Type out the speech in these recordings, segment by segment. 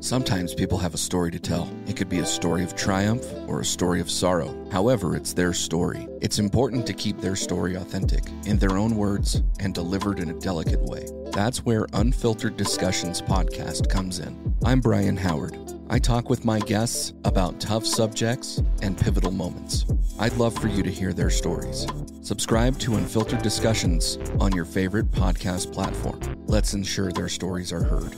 Sometimes people have a story to tell. It could be a story of triumph or a story of sorrow. However, it's their story. It's important to keep their story authentic, in their own words, and delivered in a delicate way. That's where Unfiltered Discussions podcast comes in. I'm Brian Howard. I talk with my guests about tough subjects and pivotal moments. I'd love for you to hear their stories. Subscribe to Unfiltered Discussions on your favorite podcast platform. Let's ensure their stories are heard.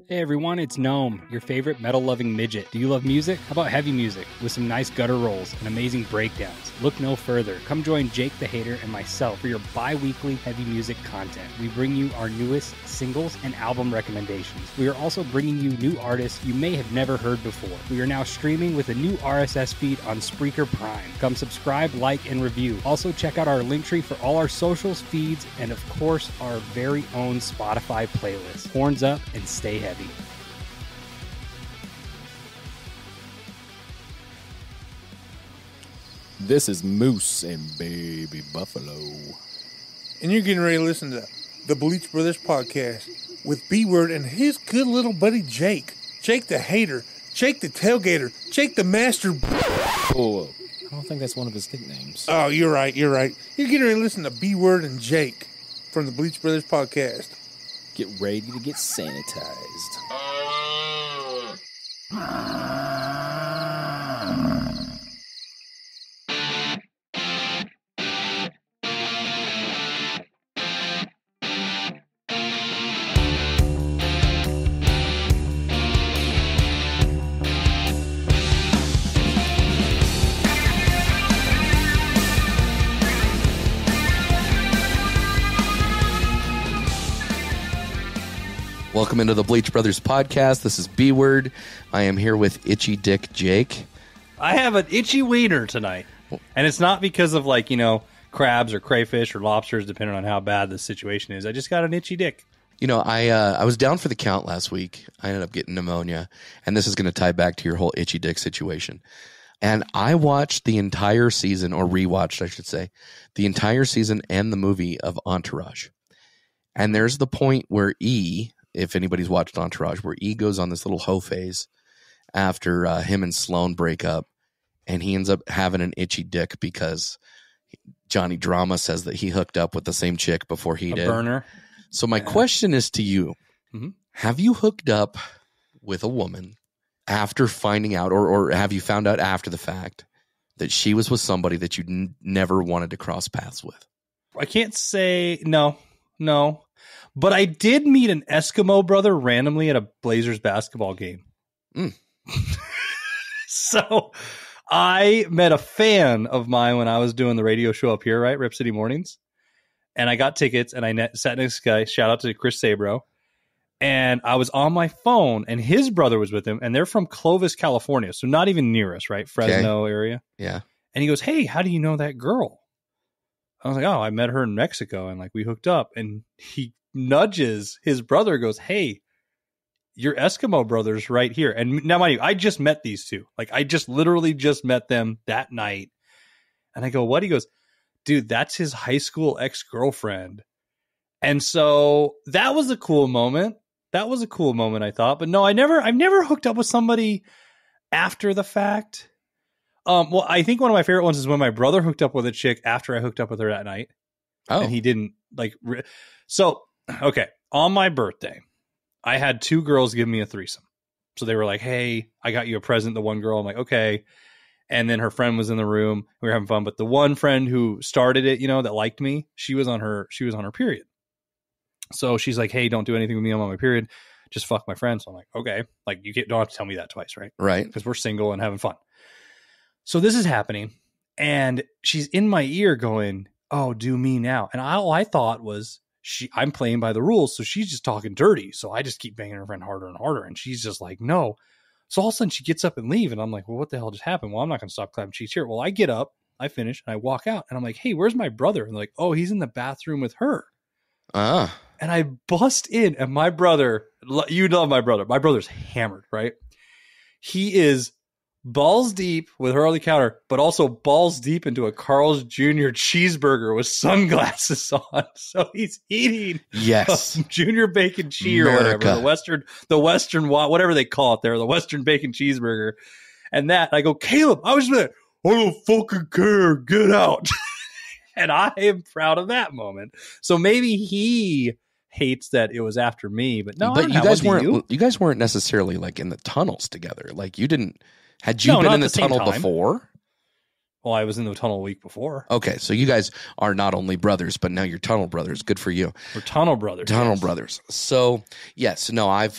Hey everyone, it's Gnome, your favorite metal-loving midget. Do you love music? How about heavy music with some nice gutter rolls and amazing breakdowns? Look no further. Come join Jake the Hater and myself for your bi-weekly heavy music content. We bring you our newest singles and album recommendations. We are also bringing you new artists you may have never heard before. We are now streaming with a new RSS feed on Spreaker Prime. Come subscribe, like, and review. Also check out our Linktree for all our socials, feeds, and of course our very own Spotify playlist. Horns up and stay heavy. This is Moose and Baby Buffalo. And you're getting ready to listen to the Bleach Brothers podcast with B-Word and his good little buddy Jake. Jake the Hater, Jake the Tailgater, Jake the Master. Oh, I don't think that's one of his nicknames. Oh, you're right. You're getting ready to listen to B-Word and Jake from the Bleach Brothers podcast. Get ready to get sanitized. Welcome into the Bleach Brothers podcast. This is B-Word. I am here with Itchy Dick Jake. I have an itchy wiener tonight. And it's not because of, like, you know, crabs or crayfish or lobsters, depending on how bad the situation is. I just got an itchy dick. You know, I was down for the count last week. I ended up getting pneumonia. And this is going to tie back to your whole itchy dick situation. And I watched the entire season, or rewatched, I should say, the entire season and the movie of Entourage. And there's the point where if anybody's watched Entourage, where E goes on this little hoe phase after him and Sloane break up, and he ends up having an itchy dick because Johnny Drama says that he hooked up with the same chick before he did. Burner. So my question is to you, have you hooked up with a woman after finding out, or have you found out after the fact that she was with somebody that you never wanted to cross paths with? I can't say no. But I did meet an Eskimo brother randomly at a Blazers basketball game. So I met a fan of mine when I was doing the radio show up here, right? Rip City Mornings. And I got tickets and I sat next to this guy. Shout out to Chris Sabro. And I was on my phone and his brother was with him. And they're from Clovis, California. So not even near us, right? Fresno area. Yeah. And he goes, "Hey, how do you know that girl?" I was like, "Oh, I met her in Mexico and like we hooked up." And he nudges his brother, goes, "Hey, your Eskimo brother's right here." And now, mind you, I just met these two. Like, I just literally just met them that night. And I go, "What?" He goes, "Dude, that's his high school ex-girlfriend." And so that was a cool moment. I thought. But no, I've never hooked up with somebody after the fact. Well, I think one of my favorite ones is when my brother hooked up with a chick after I hooked up with her that night. Oh. And he didn't like. So, okay. On my birthday, I had two girls give me a threesome. So they were like, "Hey, I got you a present." The one girl, I'm like, "Okay." And then her friend was in the room. We were having fun. But the one friend who started it, you know, that liked me, she was on her period. So she's like, "Hey, don't do anything with me. I'm on my period. Just fuck my friend." So I'm like, "Okay." Like, don't have to tell me that twice, right? Right. Because we're single and having fun. So this is happening. And she's in my ear going, "Oh, do me now." And all I thought was, I'm playing by the rules. So she's just talking dirty. So I just keep banging her friend harder and harder. And she's just like, "No." So all of a sudden she gets up and leave. And I'm like, "Well, what the hell just happened?" "Well, I'm not going to stop clapping cheeks here." Well, I get up, I finish, and I walk out. And I'm like, "Hey, where's my brother?" And they're like, "Oh, he's in the bathroom with her." And I bust in, and my brother, you love my brother. My brother's hammered, right? He is balls deep with her on the counter, but also balls deep into a Carl's Jr. cheeseburger with sunglasses on. So he's eating Yes. Junior Bacon Cheese or whatever, the Western, whatever they call it there, the Western Bacon Cheeseburger. And that, I go, Caleb, I was there. I don't fucking care. Get out. And I am proud of that moment. So maybe he hates that it was after me, but no, but you guys weren't necessarily like in the tunnels together. Like you didn't. Had you been in the tunnel before? Well, I was in the tunnel a week before. Okay, so you guys are not only brothers, but now you're tunnel brothers. Good for you. We're tunnel brothers. Tunnel brothers. So yes, no, I've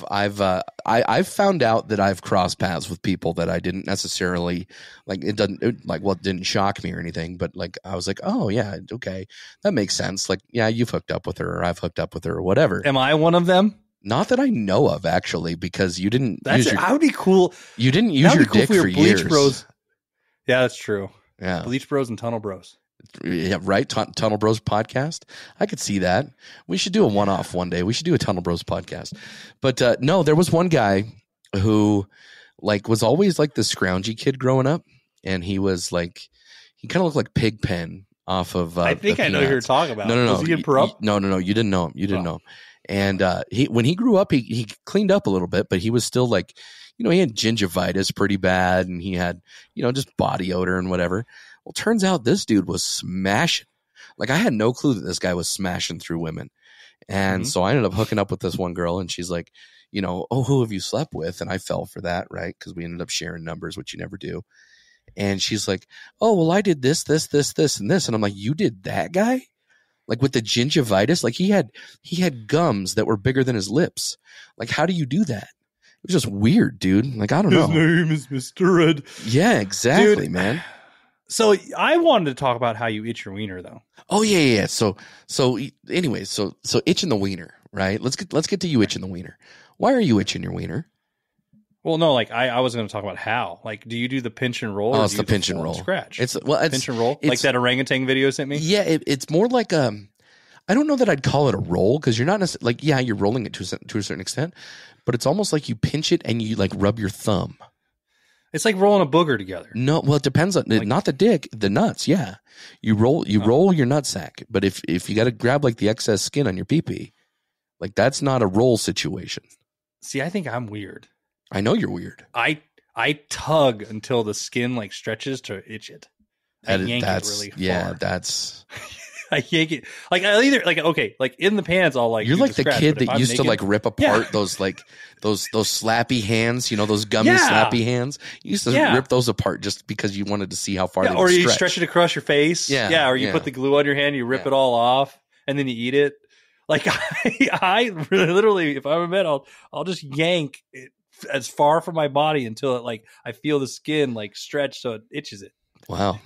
found out that I've crossed paths with people that I didn't necessarily like. It didn't shock me or anything, but like I was like, oh yeah, okay, that makes sense. Like yeah, you've hooked up with her, or I've hooked up with her, or whatever. Am I one of them? Not that I know of, actually, because you didn't. That would be cool. You didn't use your dick for years. Bleach Bros. Yeah, that's true. Yeah, Bleach Bros and Tunnel Bros. Yeah, right. Tunnel Bros podcast. I could see that. We should do a one-off one day. We should do a Tunnel Bros podcast. But no, there was one guy who like was always like the scroungy kid growing up, and he was like he kind of looked like Pigpen off of. I think I know who you're talking about. No. Was he in Perup? No. You didn't know him. You didn't know him. And when he grew up, he cleaned up a little bit, but he was still like, he had gingivitis pretty bad, and he had, just body odor and whatever. Well, turns out this dude was smashing. Like I had no clue that this guy was smashing through women. And so I ended up hooking up with this one girl, and she's like, oh, who have you slept with? And I fell for that, right? Because we ended up sharing numbers, which you never do. And she's like, oh, well, I did this, and this. And I'm like, you did that, guy? Like with the gingivitis, like he had gums that were bigger than his lips. Like, how do you do that? It was just weird, dude. Like, I don't know. His name is Mr. Red. Yeah, exactly, dude, man. So I wanted to talk about how you itch your wiener, though. Oh yeah. So anyway, so itching the wiener, right? Let's get to you itching the wiener. Why are you itching your wiener? Well, no, like I was going to talk about how. Like, do you do the pinch and roll? Oh, it's the pinch and roll. Scratch. It's pinch and roll, like that orangutan video sent me. Yeah, it's more like I don't know that I'd call it a roll, because you're not necessarily like, yeah, you're rolling it to a certain extent, but it's almost like you pinch it and you like rub your thumb. It's like rolling a booger together. No, well, it depends on not the dick, the nuts. Yeah, you roll your nutsack, but if you got to grab like the excess skin on your pee-pee, like that's not a roll situation. See, I think I'm weird. I know you're weird. I tug until the skin like stretches to itch it. I yank it really far. Yeah, that's. I yank it like I either like okay, like in the pants I'll like. You're like the scratch, kid that used used to like rip apart those like those slappy hands, those gummy slappy hands. You used to rip those apart just because you wanted to see how far they would or you stretch. Stretch it across your face. Yeah, or you put the glue on your hand, you rip it all off, and then you eat it. Like I really, literally, if I'm a man, I'll just yank it as far from my body until it like I feel the skin like stretch so it itches it. Wow.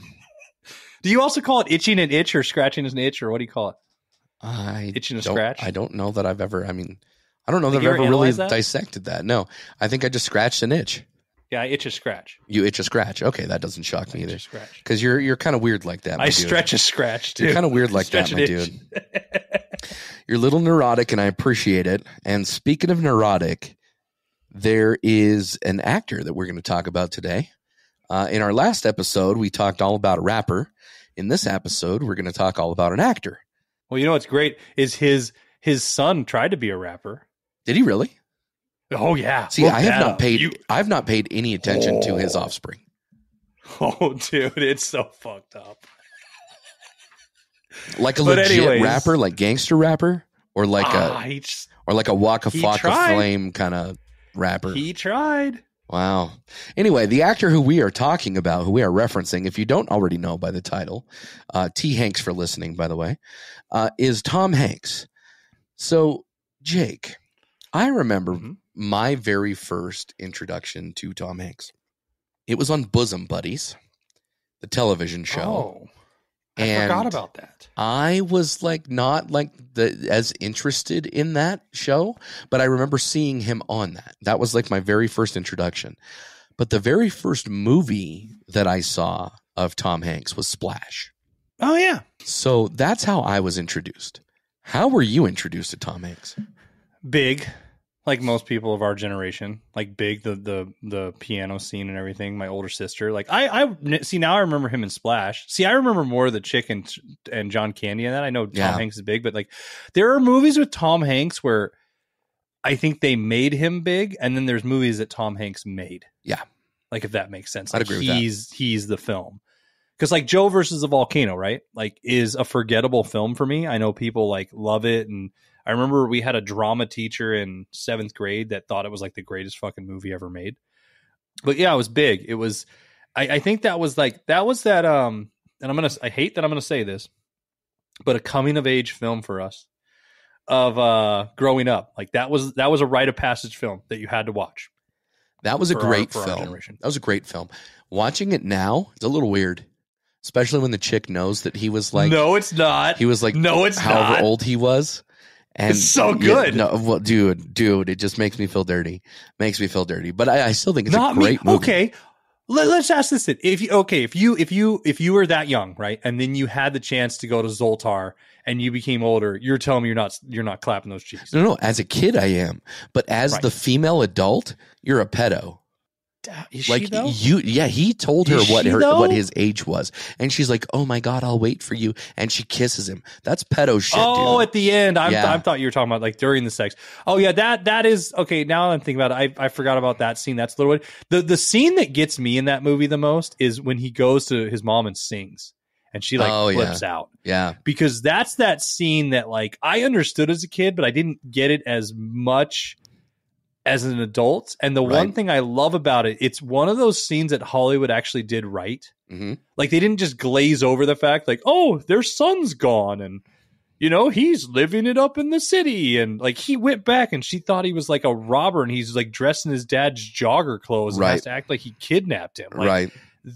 Do you also call it itching an itch or scratching an itch, or what do you call it? Itching a scratch? I don't know that I've ever. I mean, I don't know that I've ever really dissected that. No, I think I just scratched an itch. Yeah, I itch a scratch. You itch a scratch. Okay, that doesn't shock me either. Because you're kind of weird like that. I stretch a scratch too. You're kind of weird like that, my dude. You're a little neurotic, and I appreciate it. And speaking of neurotic, there is an actor that we're going to talk about today. In our last episode, we talked all about a rapper. In this episode, we're going to talk all about an actor. Well, you know what's great is his son tried to be a rapper. Did he really? Oh yeah. See, I've not paid any attention to his offspring. Oh, dude, it's so fucked up. Like a legit rapper, like gangster rapper, or like a Waka Flocka Flame kind of rapper. He tried. Wow. Anyway, the actor who we are talking about, who we are referencing, if you don't already know by the title, T. Hanks for listening, by the way, is Tom Hanks. So, Jake, I remember my very first introduction to Tom Hanks. It was on Bosom Buddies, the television show. Oh, I forgot about that. I was like not like as interested in that show, but I remember seeing him on that. That was like my very first introduction. But the very first movie that I saw of Tom Hanks was Splash. Oh yeah. So that's how I was introduced. How were you introduced to Tom Hanks? Big. like most people of our generation, like Big, the piano scene and everything. My older sister, like I see now I remember him in Splash. See, I remember more of the chick and John Candy and that. I know Tom Hanks is big, but like there are movies with Tom Hanks where I think they made him big, and then there's movies that Tom Hanks made. Yeah, like if that makes sense. I'd Like agree with that. He's the film. Because like Joe versus the Volcano, right? Like is a forgettable film for me. I know people like love it, and I remember we had a drama teacher in 7th grade that thought it was like the greatest fucking movie ever made. But yeah, it was big. It was. I think that was that. And I hate that I'm gonna say this, but a coming of age film for us of growing up. Like that was a rite of passage film that you had to watch. That was a great for our film. generation. That was a great film. Watching it now, it's a little weird. Especially when the chick knows that he was like, no, it's not. He was like, no, it's however not. old he was. And it's so good. Yeah, no, well, dude, it just makes me feel dirty. But I still think it's not a great movie. Okay. Let's ask this. If you were that young, right? And then you had the chance to go to Zoltar and you became older, you're telling me you're not clapping those cheeks. No, as a kid I am. But as the female adult, you're a pedo. Is like she though? He told her Is what she, though? what his age was, and she's like, "Oh my god, I'll wait for you," and she kisses him. That's pedo shit. Oh, dude. at the end, I thought you were talking about like during the sex. Oh yeah, that is okay. Now I'm thinking about it. I forgot about that scene. That's a little the scene that gets me in that movie the most is when he goes to his mom and sings, and she like flips out. Yeah, because that's that scene that like I understood as a kid, but I didn't get it as much as an adult. And the one thing I love about it, it's one of those scenes that Hollywood actually did right. Mm-hmm. Like they didn't just glaze over the fact like, oh, their son's gone and he's living it up in the city. And like he went back and she thought he was like a robber and he's like dressed in his dad's jogger clothes and has to act like he kidnapped him. Like,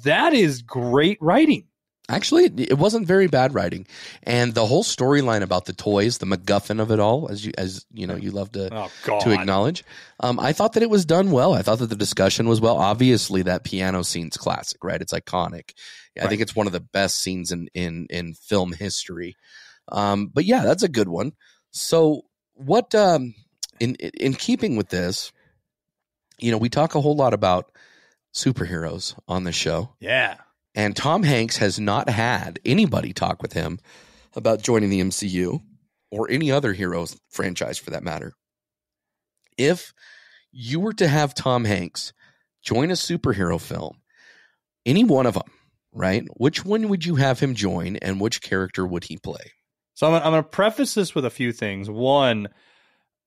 that is great writing. Actually, it wasn't very bad writing, and the whole storyline about the toys, the MacGuffin of it all, as you love to acknowledge. I thought that it was done well. I thought that the discussion was well. Obviously, that piano scene's classic, right? It's iconic. I think it's one of the best scenes in film history. But yeah, that's a good one. So, what in keeping with this, we talk a whole lot about superheroes on the show. Yeah. And Tom Hanks has not had anybody talk with him about joining the MCU or any other heroes franchise for that matter. If you were to have Tom Hanks join a superhero film, any one of them, right? Which one would you have him join and which character would he play? So I'm going to preface this with a few things. One,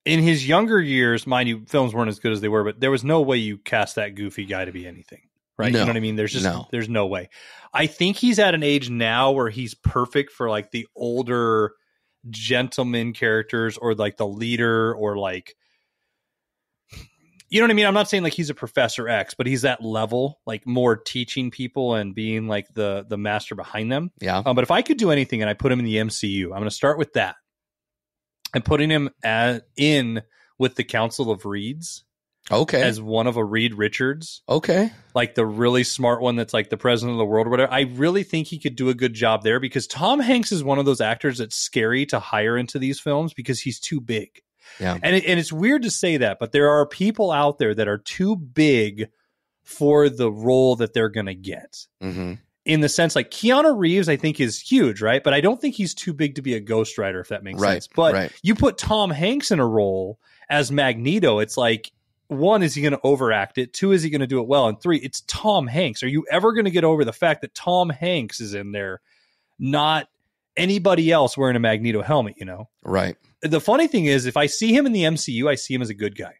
in his younger years, mind you, films weren't as good as they were, but there was no way you cast that goofy guy to be anything. Right. No, you know what I mean? There's no way. I think he's at an age now where he's perfect for like the older gentleman characters or like the leader or like, you know what I mean? I'm not saying like he's a Professor X, but he's that level, like more teaching people and being like the master behind them. Yeah. But if I could do anything and I put him in the MCU, I'm going to start with that. I'm putting him in with the Council of Reeds. Okay. As one of a Reed Richards. Okay. Like the really smart one that's like the president of the world or whatever. I really think he could do a good job there because Tom Hanks is one of those actors that's scary to hire into these films because he's too big. Yeah. And it's weird to say that, but there are people out there that are too big for the role that they're going to get. Mm-hmm. In the sense like Keanu Reeves, I think is huge, right? But I don't think he's too big to be a Ghost Rider, if that makes sense. But you put Tom Hanks in a role as Magneto, it's like, one, is he going to overact it? Two, is he going to do it well? And three, it's Tom Hanks. Are you ever going to get over the fact that Tom Hanks is in there, not anybody else wearing a Magneto helmet, Right. The funny thing is, if I see him in the MCU, I see him as a good guy.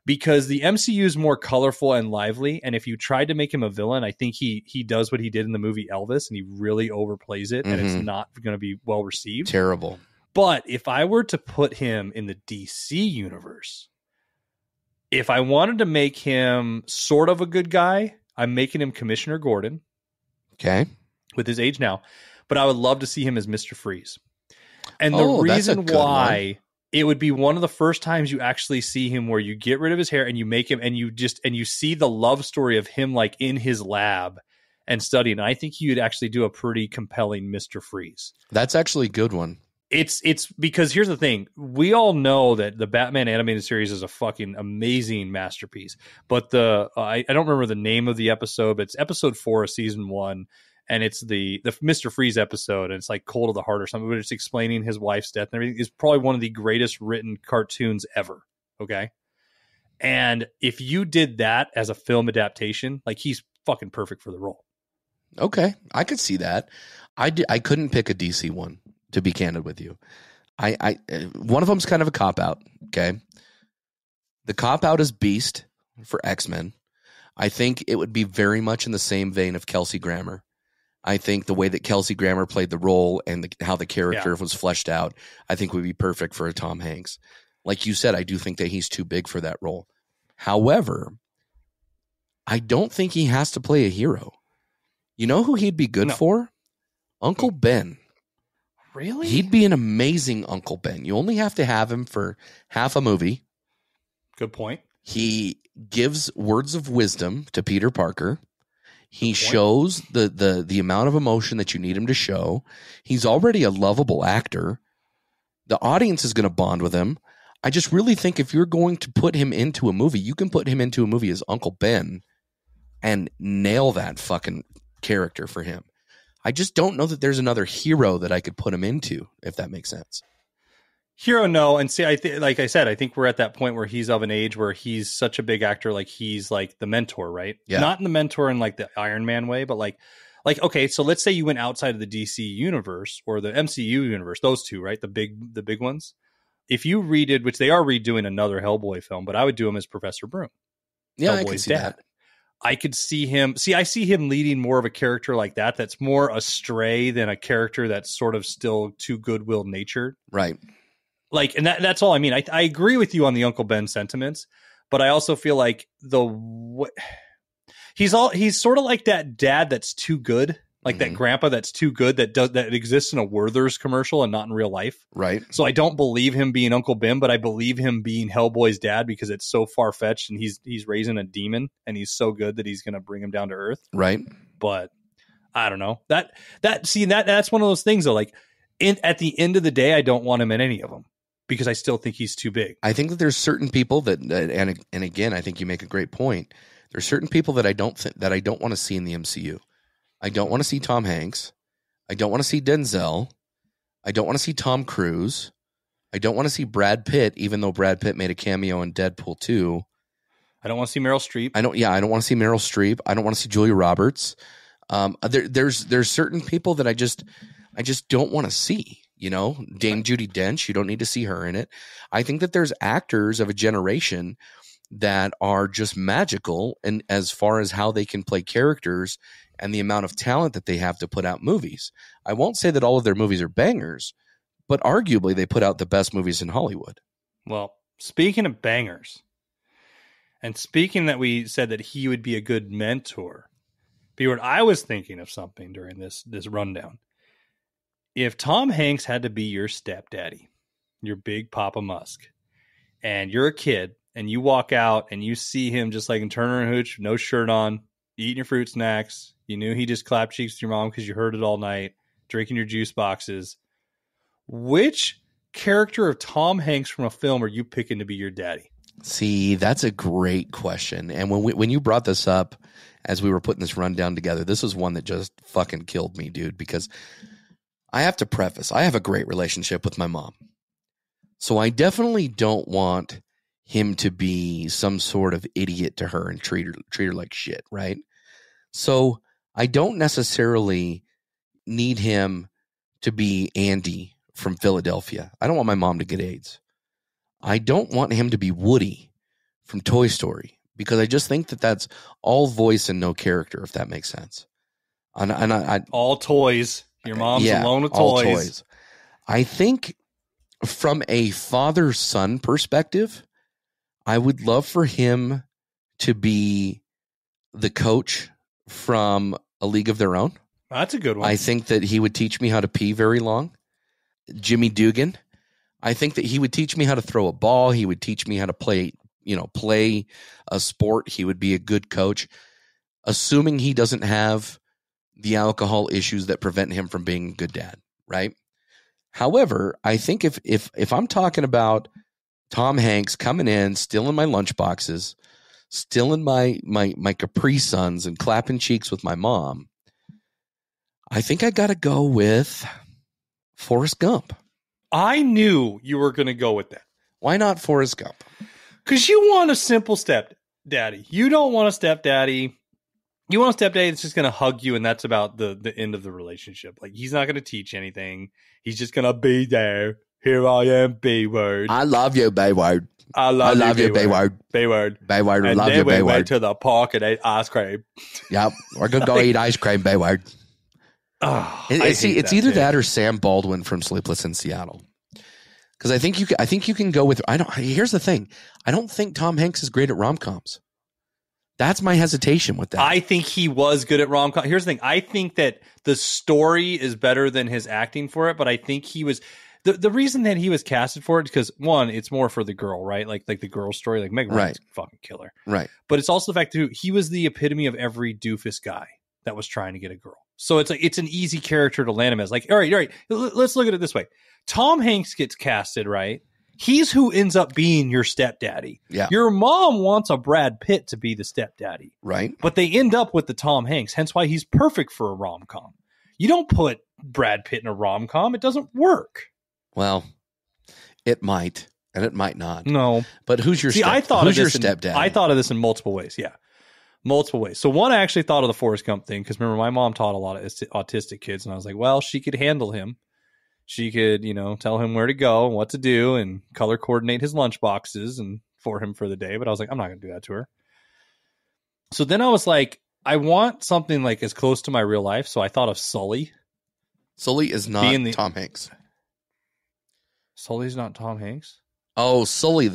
Because the MCU is more colorful and lively, and if you tried to make him a villain, I think he does what he did in the movie Elvis, and he really overplays it, and it's not going to be well received. Terrible. But if I were to put him in the DC universe, if I wanted to make him sort of a good guy, I'm making him Commissioner Gordon. Okay. With his age now. But I would love to see him as Mr. Freeze. And the reason why it would be one of the first times you actually see him where you get rid of his hair and you make him and you see the love story of him like in his lab and studying. I think he would actually do a pretty compelling Mr. Freeze. That's actually a good one. It's because here's the thing. We all know that the Batman animated series is a fucking amazing masterpiece. But I don't remember the name of the episode, but it's episode 4 of season 1. And it's the Mr. Freeze episode. And it's like Cold of the Heart or something. But it's explaining his wife's death and everything. It's probably one of the greatest written cartoons ever. Okay. And if you did that as a film adaptation, like he's fucking perfect for the role. Okay. I could see that. I couldn't pick a DC one, to be candid with you. One of them's kind of a cop-out, okay? The cop-out is Beast for X-Men. I think it would be very much in the same vein of Kelsey Grammer. I think the way that Kelsey Grammer played the role and how the character was fleshed out, I think would be perfect for a Tom Hanks. Like you said, I do think that he's too big for that role. However, I don't think he has to play a hero. You know who he'd be good for? Uncle Ben. Really? He'd be an amazing Uncle Ben. You only have to have him for half a movie. Good point. He gives words of wisdom to Peter Parker. He shows the amount of emotion that you need him to show. He's already a lovable actor. The audience is going to bond with him. I just really think if you're going to put him into a movie, you can put him into a movie as Uncle Ben and nail that fucking character for him. I just don't know that there's another hero that I could put him into, if that makes sense. Hero, no. And see, like I said, I think we're at that point where he's of an age where he's such a big actor, like he's like the mentor, right? Yeah. Not in the mentor in like the Iron Man way, but like, okay, so let's say you went outside of the DC universe or the MCU universe, those two, right? The big ones. If you redid, which they are redoing another Hellboy film, but I would do him as Professor Broom. Yeah, Hellboy's I can see dad. that. I could see him. See, I see him leading more of a character like that. That's more astray than a character that's sort of still too goodwill natured. Right. Like, and that's all I mean. I agree with you on the Uncle Ben sentiments, but I also feel like he's sort of like that dad that's too good, like that grandpa that's too good that exists in a Werther's commercial and not in real life. Right. So I don't believe him being Uncle Ben, but I believe him being Hellboy's dad because it's so far fetched and he's raising a demon and he's so good that he's going to bring him down to earth. Right. But I don't know that's one of those things though. Like at the end of the day, I don't want him in any of them because I still think he's too big. I think that there's certain people that, and again, I think you make a great point. There's certain people that I don't want to see in the MCU. I don't want to see Tom Hanks. I don't want to see Denzel. I don't want to see Tom Cruise. I don't want to see Brad Pitt, even though Brad Pitt made a cameo in Deadpool 2. I don't want to see Meryl Streep. I don't want to see Meryl Streep. I don't want to see Julia Roberts. There's certain people that I just don't want to see. You know, Dame Judi Dench, you don't need to see her in it. I think that there's actors of a generation that are just magical and as far as how they can play characters and the amount of talent that they have to put out movies. I won't say that all of their movies are bangers, but arguably they put out the best movies in Hollywood. Well, speaking of bangers, and speaking that we said that he would be a good mentor, Bjorn, I was thinking of something during this rundown. If Tom Hanks had to be your stepdaddy, your big Papa Musk, and you're a kid and you walk out and you see him just like in Turner and Hooch, no shirt on, eating your fruit snacks, you knew he just clapped cheeks with your mom because you heard it all night, drinking your juice boxes. Which character of Tom Hanks from a film are you picking to be your daddy? See, that's a great question. And when you brought this up as we were putting this rundown together, this was one that just fucking killed me, dude, because I have to preface, I have a great relationship with my mom. So I definitely don't want him to be some sort of idiot to her and treat her like shit, right? So I don't necessarily need him to be Andy from Philadelphia. I don't want my mom to get AIDS. I don't want him to be Woody from Toy Story because I just think that that's all voice and no character, if that makes sense. And I all toys. Your mom's alone with toys. I think from a father-son perspective, I would love for him to be the coach from A League of Their Own. That's a good one. I think that he would teach me how to pee very long. Jimmy Dugan. I think that he would teach me how to throw a ball. He would teach me how to play a sport. He would be a good coach, assuming he doesn't have the alcohol issues that prevent him from being a good dad, right? However, I think if I'm talking about Tom Hanks coming in, stealing my lunch boxes, stealing my Capri Suns and clapping cheeks with my mom, I think I got to go with Forrest Gump. I knew you were going to go with that. Why not Forrest Gump? Because you want a simple stepdaddy. You don't want a stepdaddy. You want a stepdaddy that's just going to hug you, and that's about the end of the relationship. Like, he's not going to teach anything. He's just going to be there. Here I am, B-word. I love you, B-word. I love you, B-word. B-word. B-word, And love then you, we B-word. went to the park and ate ice cream. Yep, we're going to go eat ice cream, B-word. Oh, It's either that or Sam Baldwin from Sleepless in Seattle. Because I think you can go with. Here's the thing. I don't think Tom Hanks is great at rom-coms. That's my hesitation with that. I think he was good at rom-com. Here's the thing. I think that the story is better than his acting for it, but I think he was the reason that he was casted for it is because, one, it's more for the girl, right? Like the girl story, like Meg Ryan's fucking killer. Right. But it's also the fact that he was the epitome of every doofus guy that was trying to get a girl. So it's like it's an easy character to land him as. Like, all right, let's look at it this way. Tom Hanks gets casted, right? He's who ends up being your stepdaddy. Yeah. Your mom wants a Brad Pitt to be the stepdaddy. Right. But they end up with the Tom Hanks, hence why he's perfect for a rom-com. You don't put Brad Pitt in a rom-com. It doesn't work. Well, it might, and it might not. No. But who's your I thought who's of your this stepdad? I thought of this in multiple ways, yeah. Multiple ways. So one, I actually thought of the Forrest Gump thing because remember, my mom taught a lot of autistic kids, and I was like, well, she could handle him. She could, tell him where to go and what to do and color coordinate his lunch boxes and for him for the day. But I was like, I'm not going to do that to her. So then I was like, I want something like as close to my real life. So I thought of Sully. Sully is not Tom Hanks. Sully's not Tom Hanks? Oh, Sully.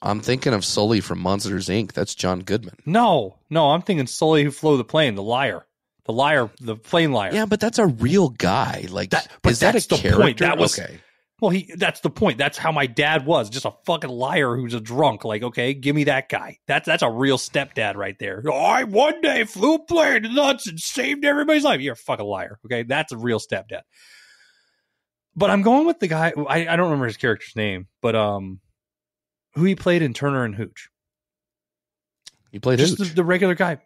I'm thinking of Sully from Monsters, Inc. That's John Goodman. No, I'm thinking Sully who flew the plane, the liar. The liar, the plane liar. Yeah, but that's a real guy. Like, that, but is that that's a the character? point. That was okay. Well, that's the point. That's how my dad was, just a fucking liar who's a drunk. Like, okay, give me that guy. That's a real stepdad right there. I one day flew a plane nuts and saved everybody's life. You're a fucking liar. Okay, that's a real stepdad. But I'm going with the guy. I don't remember his character's name, but who he played in Turner and Hooch. He played just Hooch. the regular guy.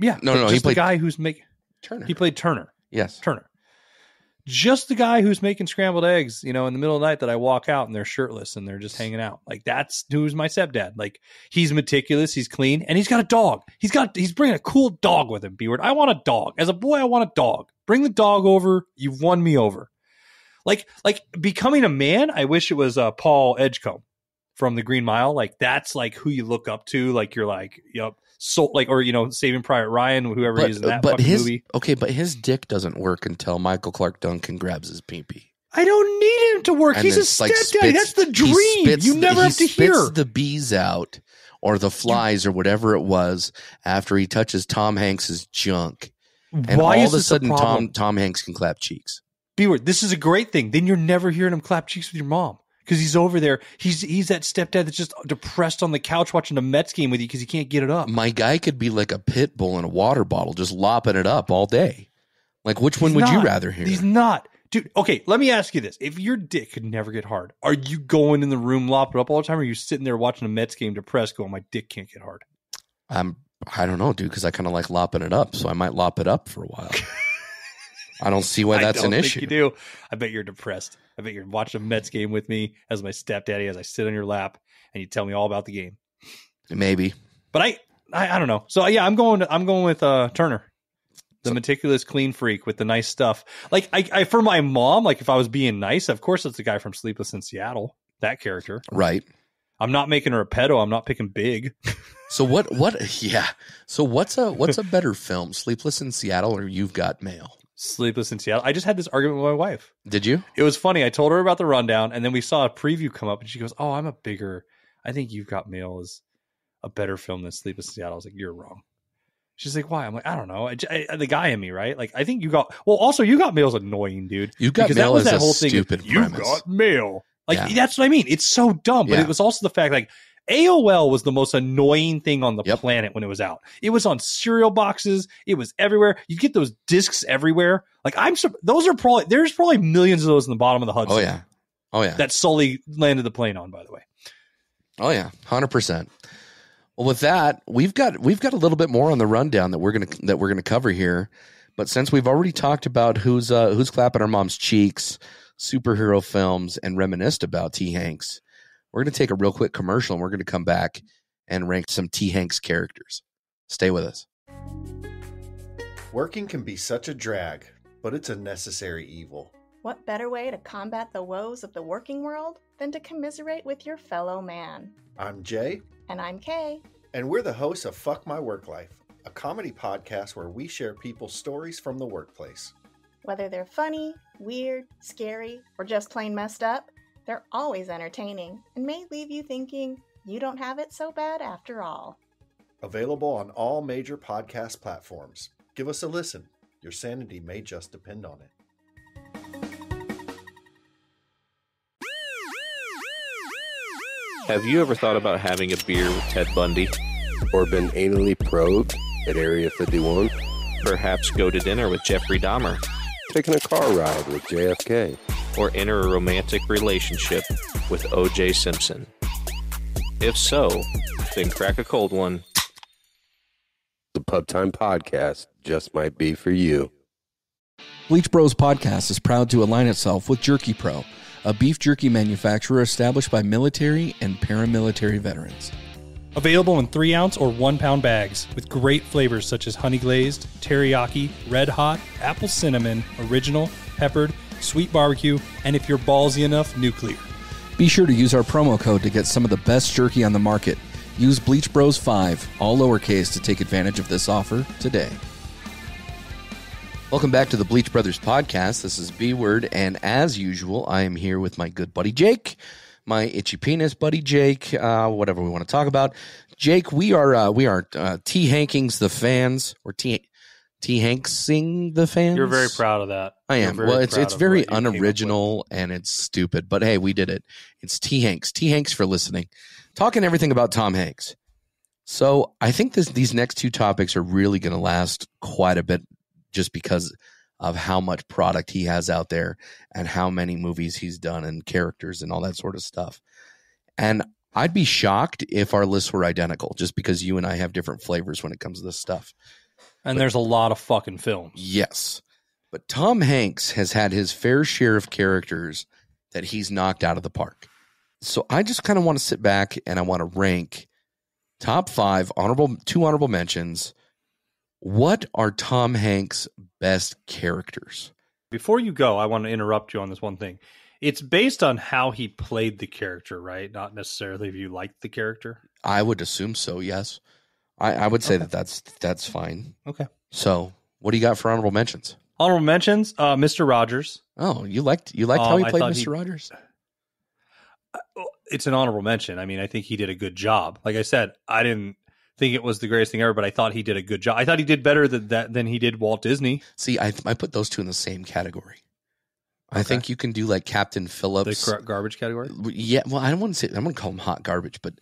Yeah, no. He played the guy who's making Turner. He played Turner. Yes, Turner. Just the guy who's making scrambled eggs, in the middle of the night that I walk out and they're shirtless and they're just hanging out. Like, that's who's my stepdad. Like, he's meticulous, he's clean, and he's got a dog. He's bringing a cool dog with him, B-word. I want a dog. As a boy, I want a dog. Bring the dog over. You've won me over. Like becoming a man, I wish it was Paul Edgecombe from The Green Mile. Like, that's like who you look up to. Like, you're like, yep. So, like, or Saving Private Ryan, whoever he is in that fucking movie. Okay, but his dick doesn't work until Michael Clark Duncan grabs his pee-pee. I don't need him to work. He's a stepdaddy. That's the dream. You never have to hear. He spits the bees out or the flies or whatever it was after he touches Tom Hanks's junk, and Why all is of a this sudden a problem? Tom Hanks can clap cheeks. B-word, this is a great thing. Then you're never hearing him clap cheeks with your mom. Because he's over there. He's that stepdad that's just depressed on the couch watching a Mets game with you because he can't get it up. My guy could be like a pit bull in a water bottle, just lopping it up all day. Like, which one would you rather hear? He's not. Dude, okay, let me ask you this. If your dick could never get hard, are you going in the room, lopping it up all the time, or are you sitting there watching a Mets game depressed going, my dick can't get hard? I don't know, dude, because I kind of like lopping it up, so I might lop it up for a while. I don't see why that's an issue. You do. I bet you're depressed. I bet you're watching a Mets game with me as my stepdaddy as I sit on your lap and you tell me all about the game. Maybe. But I don't know. So yeah, I'm going with Turner, the meticulous clean freak with the nice stuff. Like I for my mom, like if I was being nice, of course it's the guy from Sleepless in Seattle. That character, right? I'm not making her a pedo. I'm not picking Big. So what? Yeah. So what's a better film, Sleepless in Seattle or You've Got Mail? Sleepless in Seattle. I just had this argument with my wife. Did you? It was funny. I told her about the rundown, and then we saw a preview come up, and she goes, "Oh, I think You've Got Mail is a better film than Sleepless in Seattle." I was like, "You're wrong." She's like, "Why?" I'm like, "I don't know. The guy in me, right? Like, I think You Got Mail's annoying, dude. You Got Mail is a stupid premise. You Got Mail. Like, That's what I mean. It's so dumb, but it was also the fact, like, AOL was the most annoying thing on the planet when it was out. It was on cereal boxes. It was everywhere. You get those discs everywhere. Like there's probably millions of those in the bottom of the Hudson. Oh yeah. That Sully landed the plane on, by the way. Oh yeah, 100%. Well, with that, we've got a little bit more on the rundown that we're gonna cover here. But since we've already talked about who's clapping our mom's cheeks, superhero films, and reminisced about T. Hanks, we're going to take a real quick commercial, and we're going to come back and rank some T. Hanks characters. Stay with us. Working can be such a drag, but it's a necessary evil. What better way to combat the woes of the working world than to commiserate with your fellow man? I'm Jay. And I'm Kay. And we're the hosts of Fuck My Work Life, a comedy podcast where we share people's stories from the workplace. Whether they're funny, weird, scary, or just plain messed up, they're always entertaining and may leave you thinking you don't have it so bad after all. Available on all major podcast platforms. Give us a listen. Your sanity may just depend on it. Have you ever thought about having a beer with Ted Bundy? Or been anally probed at Area 51? Perhaps go to dinner with Jeffrey Dahmer? Taking a car ride with JFK? Or enter a romantic relationship with O.J. Simpson? If so, then crack a cold one. The Pub Time Podcast just might be for you. Bleach Bros podcast is proud to align itself with Jerky Pro, a beef jerky manufacturer established by military and paramilitary veterans. Available in 3-ounce or 1-pound bags with great flavors such as honey glazed, teriyaki, red hot, apple cinnamon, original, peppered, sweet barbecue, and if you're ballsy enough, nuclear. Be sure to use our promo code to get some of the best jerky on the market. Use Bleach Bros 5, all lowercase, to take advantage of this offer today. Welcome back to the Bleach Brothers podcast. This is B-Word, and as usual, I am here with my good buddy Jake, my itchy penis buddy Jake, whatever we want to talk about. Jake, we are T. Hankings the fans, or T. Hanksing the fans. You're very proud of that. I am. Well, it's very unoriginal and it's stupid, but hey, we did it. It's T. Hanks. T. Hanks for listening. Talking everything about Tom Hanks. So I think these next two topics are really going to last quite a bit, just because of how much product he has out there and how many movies he's done and characters and all that sort of stuff. And I'd be shocked if our lists were identical, just because you and I have different flavors when it comes to this stuff. And there's a lot of fucking films. Yes. But Tom Hanks has had his fair share of characters that he's knocked out of the park. So I just kind of want to sit back and I want to rank top 5 two honorable mentions. What are Tom Hanks' best characters? Before you go, I want to interrupt you on this one thing. It's based on how he played the character, right? Not necessarily if you liked the character. I would assume so, yes. I would say that's fine. Okay. So what do you got for honorable mentions? Honorable mentions, Mr. Rogers. Oh, you liked how he played Mr. Rogers? It's an honorable mention. I mean, I think he did a good job. Like I said, I didn't think it was the greatest thing ever, but I thought he did a good job. I thought he did better than he did Walt Disney. See, I put those two in the same category. Okay. I think you can do like Captain Phillips. The garbage category? Yeah, well, I don't want to say, I'm going to call him hot garbage, but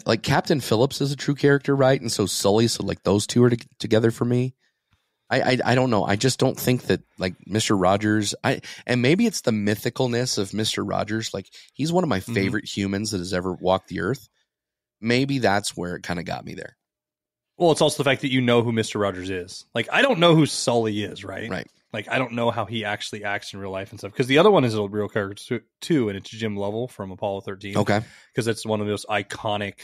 like Captain Phillips is a true character, right? And so Sully, so like those two are together for me. I don't know. I just don't think that like Mr. Rogers, and maybe it's the mythicalness of Mr. Rogers. Like he's one of my favorite humans that has ever walked the earth. Maybe that's where it kind of got me there. Well, it's also the fact that you know who Mr. Rogers is. Like, I don't know who Sully is, right? Right. Like, I don't know how he actually acts in real life and stuff. Because the other one is a real character too, and it's Jim Lovell from Apollo 13. Okay. Because it's one of the most iconic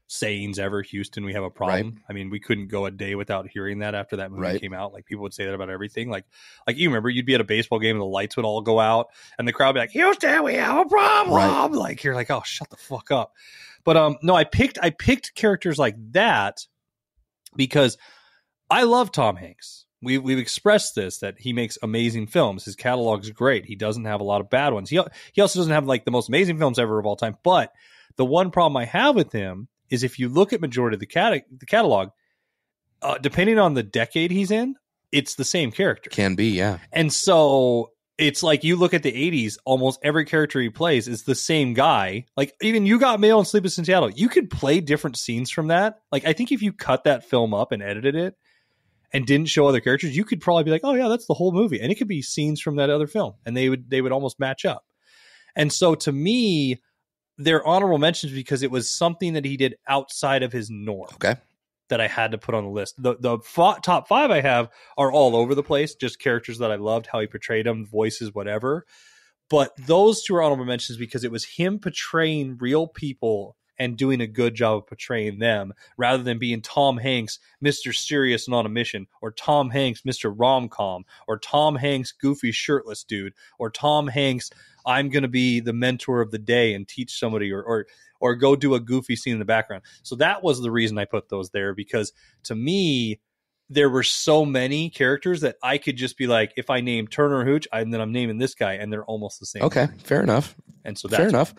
sayings ever. Houston, we have a problem. Right. I mean, we couldn't go a day without hearing that after that movie Right. came out. Like, people would say that about everything. Like you remember, you'd be at a baseball game and the lights would all go out, and the crowd would be like, Houston, we have a problem. Right. Like, you're like, oh, shut the fuck up. But no, I picked characters like that because I love Tom Hanks. We've expressed this, that he makes amazing films. His catalog's great. He doesn't have a lot of bad ones. He also doesn't have like the most amazing films ever of all time. But the one problem I have with him is if you look at majority of the catalog, depending on the decade he's in, it's the same character. Can be, yeah. And so it's like you look at the 80s, almost every character he plays is the same guy. Like even You Got Mail and Sleepless in Seattle, you could play different scenes from that. Like I think if you cut that film up and edited it and didn't show other characters, you could probably be like, oh yeah, that's the whole movie. And it could be scenes from that other film and they would almost match up. And so to me, they're honorable mentions because it was something that he did outside of his norm. Okay. That I had to put on the list. The top 5 I have are all over the place, just characters that I loved, how he portrayed them, voices, whatever. But those 2 are honorable mentions because it was him portraying real people and doing a good job of portraying them rather than being Tom Hanks, Mr. Serious and on a mission, or Tom Hanks, Mr. Rom-Com, or Tom Hanks, goofy shirtless dude, or Tom Hanks, I'm going to be the mentor of the day and teach somebody or go do a goofy scene in the background. So that was the reason I put those there, because to me, there were so many characters that I could just be like, if I name Turner Hooch, and then I'm naming this guy, and they're almost the same. Okay, fair enough. And so fair enough.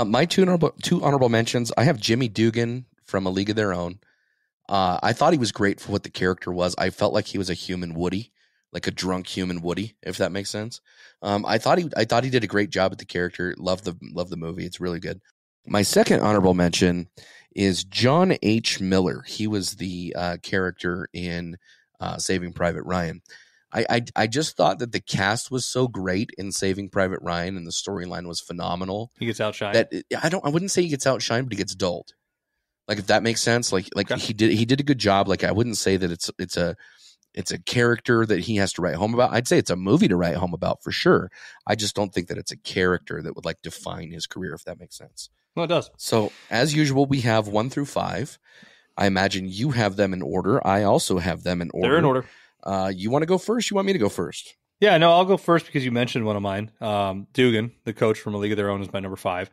My two honorable mentions, I have Jimmy Dugan from A League of Their Own. I thought he was great for what the character was. I felt like he was a human Woody, like a drunk human Woody, if that makes sense. I thought he did a great job with the character. Love the movie. It's really good. My second honorable mention is John H. Miller. He was the character in Saving Private Ryan. I just thought that the cast was so great in Saving Private Ryan, and the storyline was phenomenal. He gets outshined. That I wouldn't say he gets outshined, but he gets dulled. Like, if that makes sense. Like okay. he did a good job. Like, I wouldn't say that it's a character that he has to write home about. I'd say it's a movie to write home about for sure. I just don't think that it's a character that would like define his career, if that makes sense. Well, it does. So as usual, we have 1 through 5. I imagine you have them in order. I also have them in order. They're in order. You want to go first? You want me to go first? Yeah, no, I'll go first because you mentioned one of mine. Dugan, the coach from A League of Their Own, is my number 5.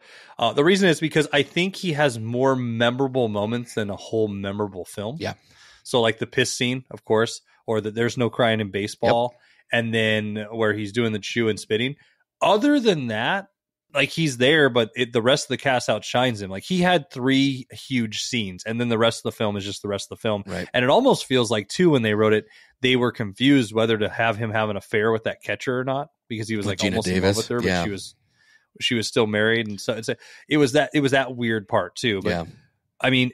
The reason is because I think he has more memorable moments than a whole memorable film. Yeah. So like the piss scene, of course, or that there's no crying in baseball, and then where he's doing the chew and spitting. Other than that, like he's there, but the rest of the cast outshines him. Like he had 3 huge scenes, and then the rest of the film is just the rest of the film. Right. And it almost feels like too, when they wrote it, they were confused whether to have him have an affair with that catcher or not, because he was like Gina almost Davis. in love with her, but Yeah. she was still married, and so it was that weird part too. But Yeah. I mean,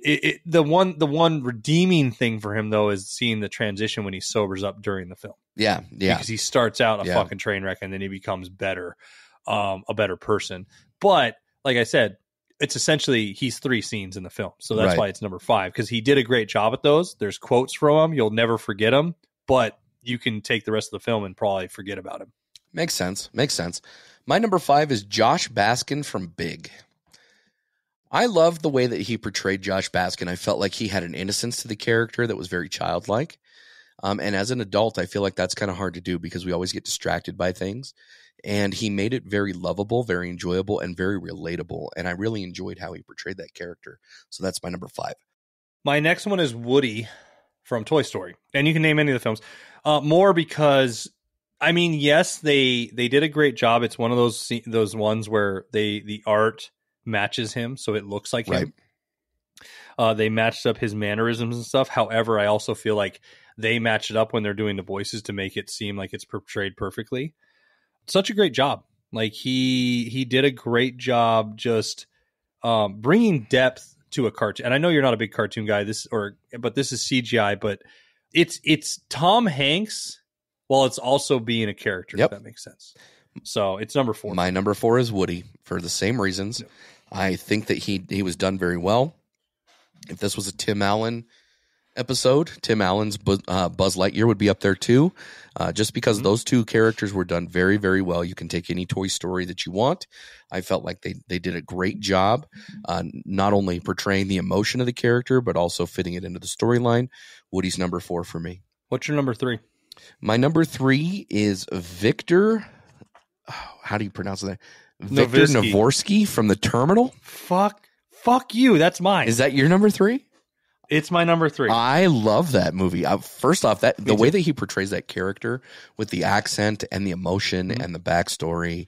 the one redeeming thing for him though is seeing the transition when he sobers up during the film. Yeah. Because he starts out a fucking train wreck and then he becomes better. A better person. But like I said, it's essentially he's 3 scenes in the film. So that's why it's number 5, because he did a great job at those. There's quotes from him. You'll never forget them, but you can take the rest of the film and probably forget about him. Makes sense. My number 5 is Josh Baskin from Big. I love the way that he portrayed Josh Baskin. I felt like he had an innocence to the character that was very childlike. And as an adult, I feel like that's kind of hard to do because we always get distracted by things. And he made it very lovable, very enjoyable, and very relatable. And I really enjoyed how he portrayed that character. So that's my number 5. My next one is Woody from Toy Story. And you can name any of the films. More because, I mean, yes, they did a great job. It's one of those ones where the art matches him, so it looks like him. They matched up his mannerisms and stuff. However, I also feel like they match it up when they're doing the voices to make it seem like it's portrayed perfectly. Such a great job. Like he did a great job just bringing depth to a cartoon. And I know you're not a big cartoon guy, but this is CGI, but it's Tom Hanks while it's also being a character, if that makes sense. So it's number 4. My number 4 is Woody for the same reasons. Yep. I think that he was done very well. If this was a Tim Allen episode, Tim Allen's Buzz Lightyear would be up there too, just because those 2 characters were done very, very well. You can take any Toy Story that you want. I felt like they did a great job, not only portraying the emotion of the character, but also fitting it into the storyline. Woody's number 4 for me. What's your number 3? My number 3 is Victor. How do you pronounce that? Victor Navorsky from The Terminal. Fuck you. That's mine. Is that your number 3? It's my number 3. I love that movie. First off, the way that he portrays that character with the accent and the emotion and the backstory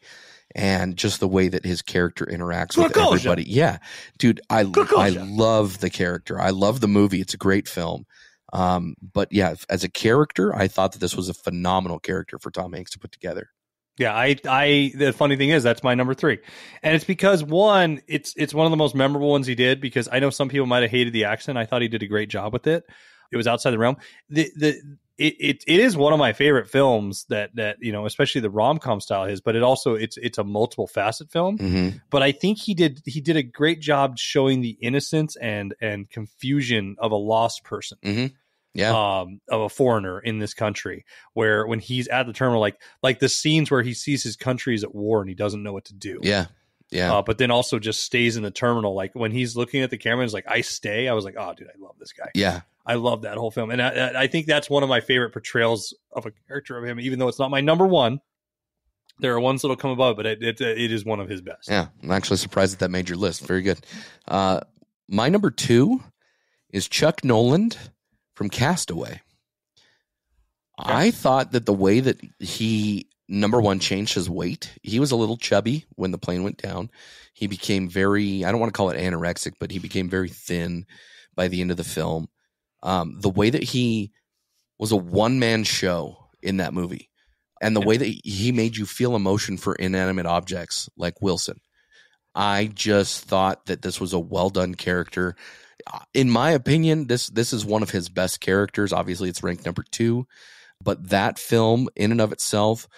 and just the way that his character interacts with everybody. Yeah, dude, I love the character. I love the movie. It's a great film. But yeah, as a character, I thought that this was a phenomenal character for Tom Hanks to put together. Yeah, I the funny thing is that's my number 3. And it's because one, it's one of the most memorable ones he did, because I know some people might have hated the accent. I thought he did a great job with it. It was outside the realm. It is one of my favorite films that especially the rom-com style is, but it's a multiple facet film. Mm-hmm. But I think he did a great job showing the innocence and confusion of a lost person. Mm-hmm. Yeah. Of a foreigner in this country, where when he's at the terminal, like the scenes where he sees his country is at war and he doesn't know what to do. Yeah. Yeah. But then also just stays in the terminal. Like when he's looking at the camera, and is like, I stay. I was like, oh, dude, I love this guy. Yeah. I love that whole film. And I think that's one of my favorite portrayals of a character of him, even though it's not my number 1. There are ones that'll come above, but it is one of his best. Yeah. I'm actually surprised that made your list. Very good. My number 2 is Chuck Noland from Castaway. Okay. I thought that the way that he, number 1, changed his weight. He was a little chubby when the plane went down. He became very, I don't want to call it anorexic, but he became very thin by the end of the film. The way that he was a one-man show in that movie, and the way that he made you feel emotion for inanimate objects like Wilson. I just thought that this was a well-done character. In my opinion, this is one of his best characters. Obviously, it's ranked number 2, but that film in and of itself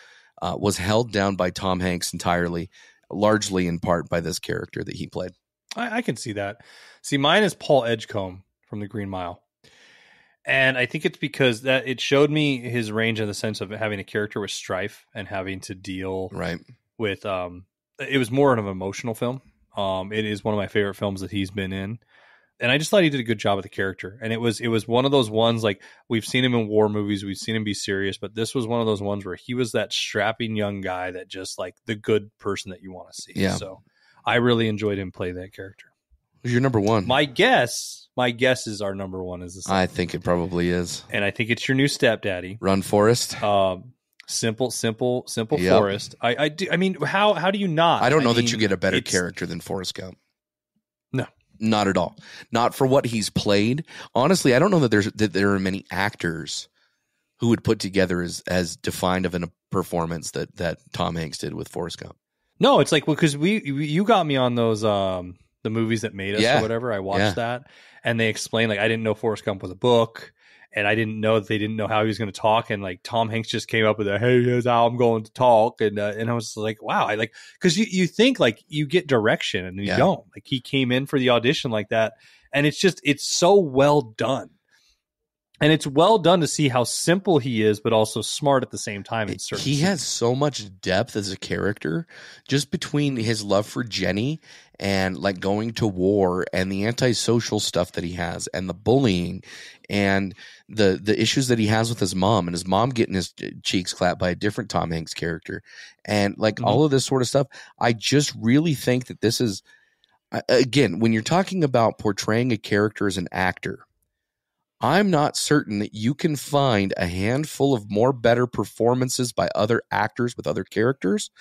was held down by Tom Hanks entirely, largely in part by this character that he played. I can see that. See, mine is Paul Edgecombe from The Green Mile. And I think it's because that it showed me his range in the sense of having a character with strife and having to deal with, it was more of an emotional film. It is one of my favorite films that he's been in. And I just thought he did a good job with the character. And it was one of those ones, like, we've seen him in war movies, we've seen him be serious, but this was one of those ones where he was that strapping young guy that just, like, the good person that you want to see. Yeah. So I really enjoyed him play that character. Who's your number 1? My guess is our number 1 is the same. I think it probably is. And I think it's your new stepdaddy. Run, Forrest. Simple Forrest. I do. I mean, how do you not? I don't know that you get a better character than Forrest Gump. No. Not at all. Not for what he's played. Honestly, I don't know that there are many actors who would put together as defined of a performance that Tom Hanks did with Forrest Gump. No, it's like, because you got me on those the movies that made us or whatever. I watched that, and they explained, like, I didn't know Forrest Gump was a book, and I didn't know that they didn't know how he was going to talk, and like Tom Hanks just came up with a, hey, here's how I'm going to talk, and I was like, wow, because you think like you get direction and you don't. Like, he came in for the audition like that, and it's so well done. And it's well done to see how simple he is, but also smart at the same time. He has so much depth as a character, just between his love for Jenny and like going to war and the antisocial stuff that he has and the bullying and the issues that he has with his mom and his mom getting his cheeks clapped by a different Tom Hanks character and like all of this sort of stuff. I just really think that this is, again, when you're talking about portraying a character as an actor, I'm not certain that you can find a handful of more better performances by other actors with other characters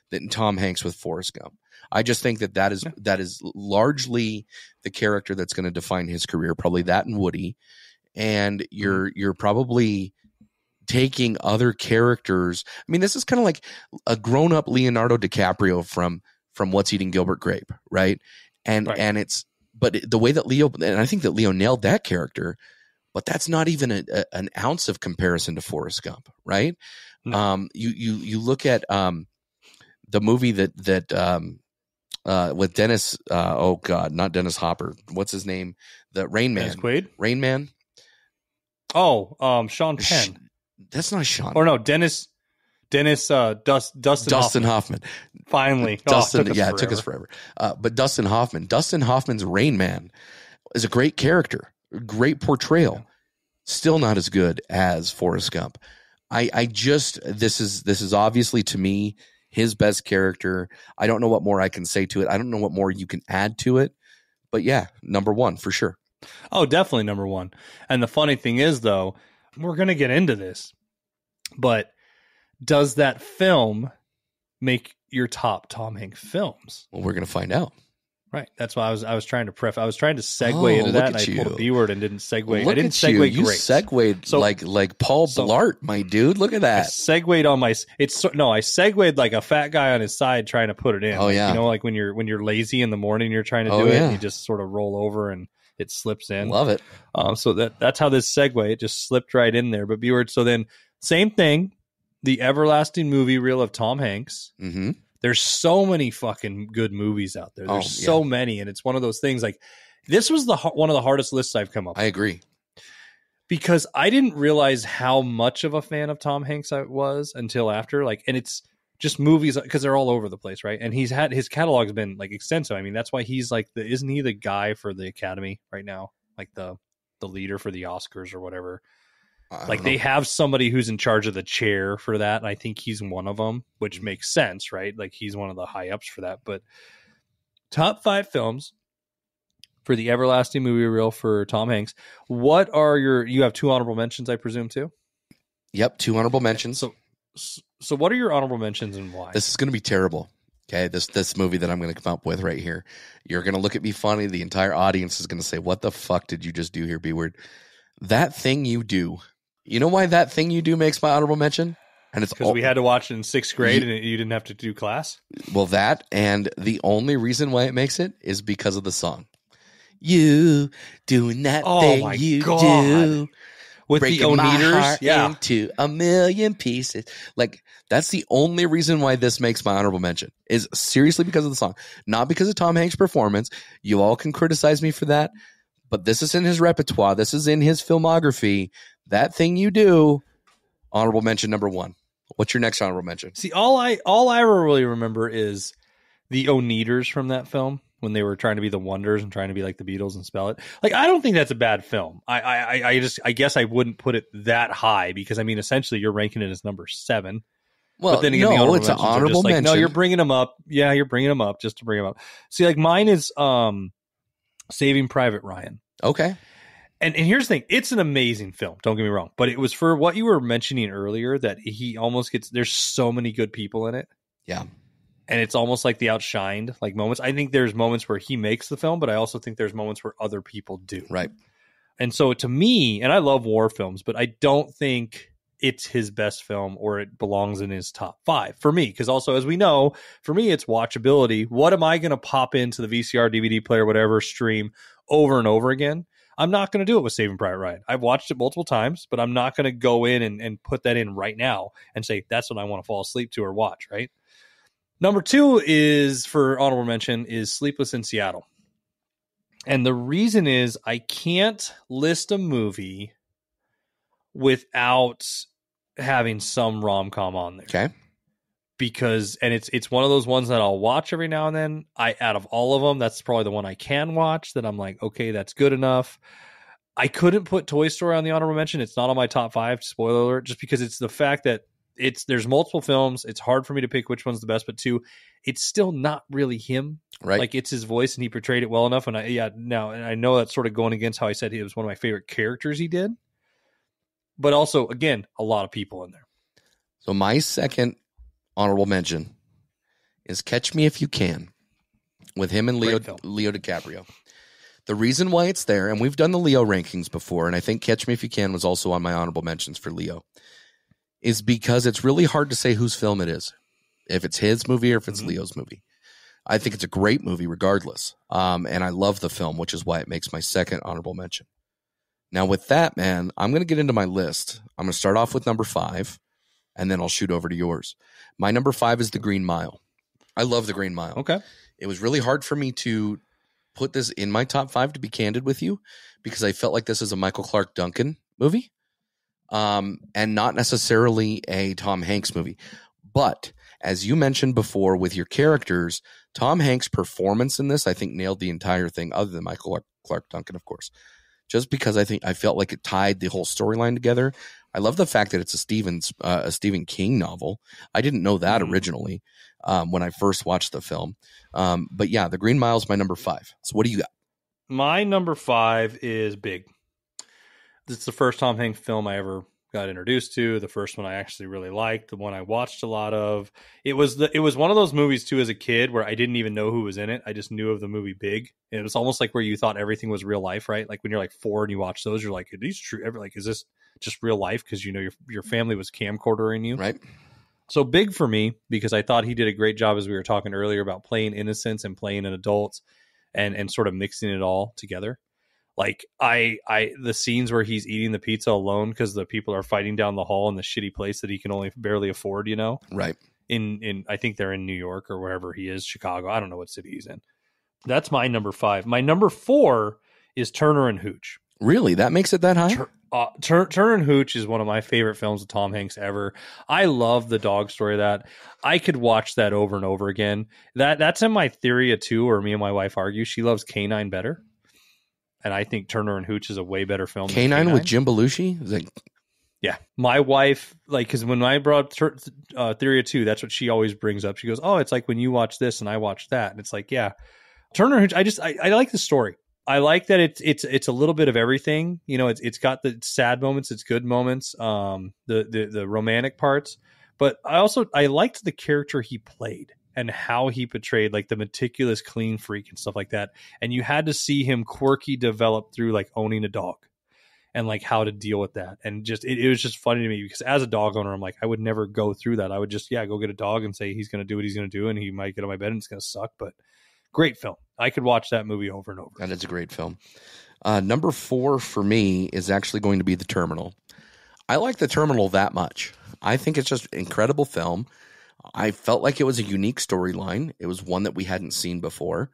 than Tom Hanks with Forrest Gump. I just think that is largely the character that's going to define his career. Probably that and Woody, and you're probably taking other characters. I mean, this is kind of like a grown up Leonardo DiCaprio from What's Eating Gilbert Grape, right? And it's but the way that Leo, and I think that Leo nailed that character. But that's not even an ounce of comparison to Forrest Gump, right? No. You look at the movie that with Dennis. Oh God, not Dennis Hopper. What's his name? The Rain Man. Dennis Quaid. Rain Man. Oh, Sean Penn. That's not Sean. Or no, Dustin Hoffman. Finally, Dustin. It took us forever. But Dustin Hoffman. Dustin Hoffman's Rain Man is a great character. Great portrayal, still not as good as Forrest Gump. This is obviously to me his best character. I don't know what more I can say to it. I don't know what more you can add to it, but yeah, number 1 for sure. Oh, definitely number 1. And the funny thing is, though, we're going to get into this, but does that film make your top Tom Hanks films? Well, we're going to find out. Right. That's why I was trying to I was trying to segue into that, and I pulled a B word and didn't segue. I didn't segue you. great. You segued like Paul Blart, my dude. Look at I that. segued on my. I segued like a fat guy on his side trying to put it in. Oh, yeah. You know, like when you're lazy in the morning, you're trying to do it, and you just sort of roll over and it slips in. Love it. So that's how this segue. It just slipped right in there. But B word. So then same thing. The everlasting movie reel of Tom Hanks. Mm-hmm. There's so many fucking good movies out there. There's so many, and it's one of those things. Like this was one of the hardest lists I've come up with. I agree, because I didn't realize how much of a fan of Tom Hanks I was until after. Like, and it's just movies because they're all over the place, right? And his catalog's been like extensive. I mean, that's why he's like isn't he the guy for the Academy right now? Like the leader for the Oscars or whatever. Like they have somebody who's in charge of the chair for that, and I think he's one of them, which makes sense, right? Like he's one of the high ups for that. But top 5 films for the everlasting movie reel for Tom Hanks. What are you have 2 honorable mentions, I presume, too? Yep, 2 honorable mentions. So what are your honorable mentions and why? This is going to be terrible. Okay, this movie that I'm going to come up with right here. You're going to look at me funny. The entire audience is going to say, "What the fuck did you just do here, B-word?" That Thing You Do. You know why That Thing You Do makes my honorable mention? And it's because we had to watch it in 6th grade and you didn't have to do class? Well, that, and the only reason why it makes it is because of the song. You doing that thing you do. With the Oneaters, into a million pieces. Like, that's the only reason why this makes my honorable mention, is seriously because of the song. Not because of Tom Hanks' performance. You all can criticize me for that, but this is in his repertoire. This is in his filmography. That Thing You Do, honorable mention number 1. What's your next honorable mention? See, all I really remember is the Oneaters from that film when they were trying to be the Wonders and trying to be like the Beatles and spell it. Like, I don't think that's a bad film. I guess I wouldn't put it that high because I mean, essentially, you're ranking it as number 7. Well, but then again, it's an honorable mention. No, you're bringing them up. Yeah, you're bringing them up just to bring them up. See, like mine is Saving Private Ryan. Okay. And here's the thing, it's an amazing film, don't get me wrong, but it was for what you were mentioning earlier that he almost gets, there's so many good people in it. Yeah. And it's almost like the outshined like moments. I think there's moments where he makes the film, but I also think there's moments where other people do. Right. And so to me, and I love war films, but I don't think it's his best film or it belongs in his top 5 for me. Because also, as we know, for me, it's watchability. What am I going to pop into the VCR, DVD player, whatever, stream over and over again? I'm not going to do it with Saving Private Ryan. I've watched it multiple times, but I'm not going to go in and put that in right now and say, that's what I want to fall asleep to or watch, right? Number 2 is, for honorable mention, is Sleepless in Seattle. And the reason is I can't list a movie without having some rom-com on there. Okay. Because, and it's one of those ones that I'll watch every now and then. Out of all of them, that's probably the one I can watch that I'm like, okay, that's good enough. I couldn't put Toy Story on the honorable mention. It's not on my top 5, spoiler alert, just because it's the fact that there's multiple films. It's hard for me to pick which one's the best, but 2, it's still not really him. Right. Like it's his voice and he portrayed it well enough. And and I know that's sort of going against how I said he was one of my favorite characters he did, but also again, a lot of people in there. So my second honorable mention is Catch Me If You Can with him and Leo DiCaprio. The reason why it's there, and we've done the Leo rankings before, and I think Catch Me If You Can was also on my honorable mentions for Leo, is because it's really hard to say whose film it is, if it's his movie or if it's Leo's movie. I think it's a great movie regardless, and I love the film, which is why it makes my second honorable mention. Now with that, man, I'm going to get into my list. I'm going to start off with number 5, and then I'll shoot over to yours. My number 5 is The Green Mile. I love The Green Mile. Okay. It was really hard for me to put this in my top 5, to be candid with you, because I felt like this is a Michael Clarke Duncan movie, and not necessarily a Tom Hanks movie. But as you mentioned before with your characters, Tom Hanks' performance in this, I think, nailed the entire thing, other than Michael Clarke Duncan, of course. Just because I felt like it tied the whole storyline together. I love the fact that it's a Stephen King novel. I didn't know that originally when I first watched the film. But yeah, The Green Mile is my number 5. So what do you got? My number 5 is Big. It's the first Tom Hanks film I ever got introduced to. The first one I actually really liked. The one I watched a lot of. It was one of those movies too as a kid where I didn't even know who was in it. I just knew of the movie Big. And it was almost like where you thought everything was real life, right? Like when you're like 4 and you watch those, you're like, are these true? Like, is this just real life? Because you know your family was camcordering you, Right. So Big for me, because I thought he did a great job, as we were talking earlier, about playing innocence and playing an adult and sort of mixing it all together. Like the scenes where he's eating the pizza alone because the people are fighting down the hall in the shitty place that he can only barely afford, you know? Right. In I think they're in New York or wherever he is, Chicago. I don't know what city he's in. That's my number 5. My number 4 is Turner and Hooch. Really? That makes it that high? Turner and Hooch is one of my favorite films of Tom Hanks ever. I love the dog story of that. I could watch that over and over again. That's in my theory of 2, or me and my wife argue. She loves Canine better. And I think Turner and Hooch is a way better film. Canine with Jim Belushi? Like, yeah. My wife, like, because when I brought up Theory of 2, that's what she always brings up. She goes, oh, it's like when you watch this and I watch that. And it's like, yeah. Turner and Hooch, I like the story. I like that it's a little bit of everything. You know, it's got the sad moments, it's good moments, the romantic parts. But I liked the character he played and how he portrayed, like the meticulous clean freak and stuff like that. And you had to see him quirky develop through like owning a dog and like how to deal with that. And just it was just funny to me because as a dog owner, I'm like, I would never go through that. I would just go get a dog and say he's going to do what he's going to do, and he might get on my bed and it's going to suck. But great film. I could watch that movie over and over. That is a great film. Number 4 for me is actually going to be The Terminal. I like The Terminal that much. I think it's just an incredible film. I felt like it was a unique storyline. It was one that we hadn't seen before.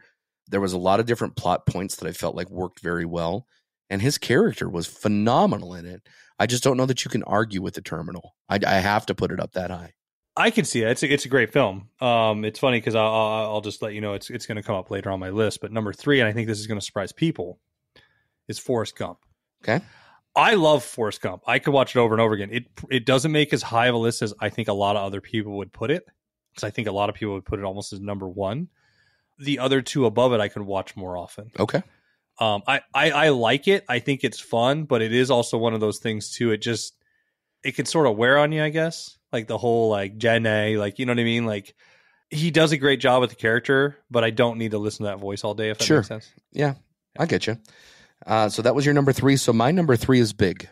There was a lot of different plot points that I felt like worked very well. And his character was phenomenal in it. I just don't know that you can argue with The Terminal. I have to put it up that high. I can see it. It's a great film. It's funny because I'll just let you know it's going to come up later on my list. But number 3, and I think this is going to surprise people, is Forrest Gump. Okay. I love Forrest Gump. I could watch it over and over again. It doesn't make as high of a list as I think a lot of other people would put it, because I think a lot of people would put it almost as number 1. The other 2 above it, I could watch more often. Okay. I like it. I think it's fun, but it is also one of those things too. It can sort of wear on you, I guess. Like the whole like Gen A, like, you know what I mean? Like he does a great job with the character, but I don't need to listen to that voice all day, if that makes sense. Yeah, I get you. So that was your number 3. So my number 3 is Big.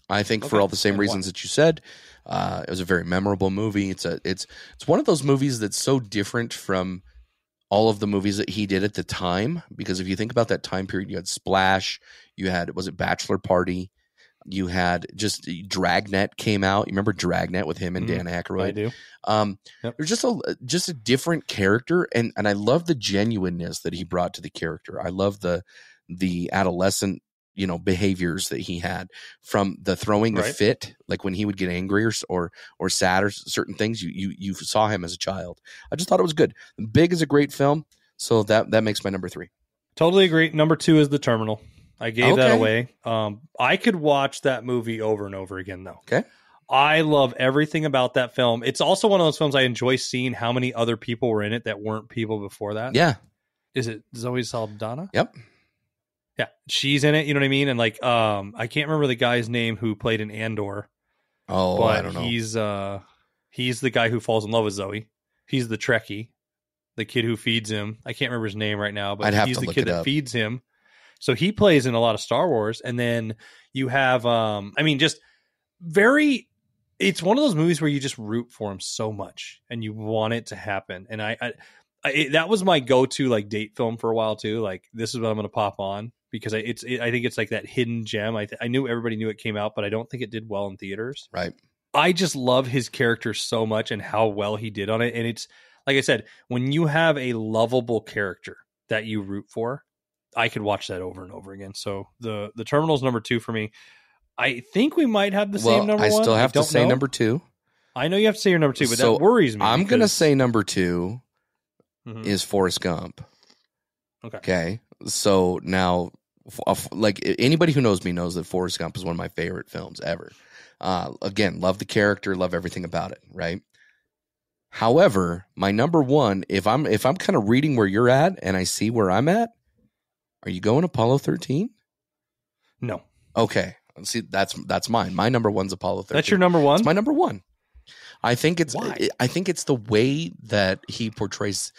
I think for all the same reasons that you said. It was a very memorable movie. It's one of those movies that's so different from all of the movies that he did at the time, because if you think about that time period, you had Splash, you had, was it Bachelor Party? You had just Dragnet came out. You remember Dragnet with him and Dan Aykroyd? I do. Yep. There's just a different character, and I love the genuineness that he brought to the character. I love the adolescent, behaviors that he had, from the throwing a fit, like when he would get angry or sad or certain things. You saw him as a child. I just thought it was good. Big is a great film, so that makes my number 3. Totally agree. Number 2 is The Terminal. I gave that away. I could watch that movie over and over again, though. Okay. I love everything about that film. It's also one of those films I enjoy seeing how many other people were in it that weren't people before that. Yeah. Is it Zoe Saldana? Yep. Yeah, she's in it. You know what I mean? And like, I can't remember the guy's name who played in Andor. Oh, but I don't know. He's the guy who falls in love with Zoe. He's the Trekkie, the kid who feeds him. I can't remember his name right now, but he's the kid that feeds him. So he plays in a lot of Star Wars. And then you have, it's one of those movies where you just root for him so much and you want it to happen. And that was my go-to like date film for a while too. Like, this is what I'm going to pop on, because I think it's like that hidden gem. I knew everybody knew it came out, but I don't think it did well in theaters. Right. I just love his character so much and how well he did on it. And it's, like I said, when you have a lovable character that you root for, I could watch that over and over again. So the Terminal's number 2 for me. I think we might have the same number 1. I still have to say number 2. I know you have to say your number 2, but that worries me. I'm going to say number 2 is Forrest Gump. Okay. So now, like, anybody who knows me knows that Forrest Gump is one of my favorite films ever. Again, love the character, love everything about it, right? However, my number 1, if I'm kind of reading where you're at and I see where I'm at, are you going Apollo 13? No. Okay. See, that's mine. My number one's Apollo 13. That's your number one? It's my number one. I think it's Why? I think it's the way that he portrays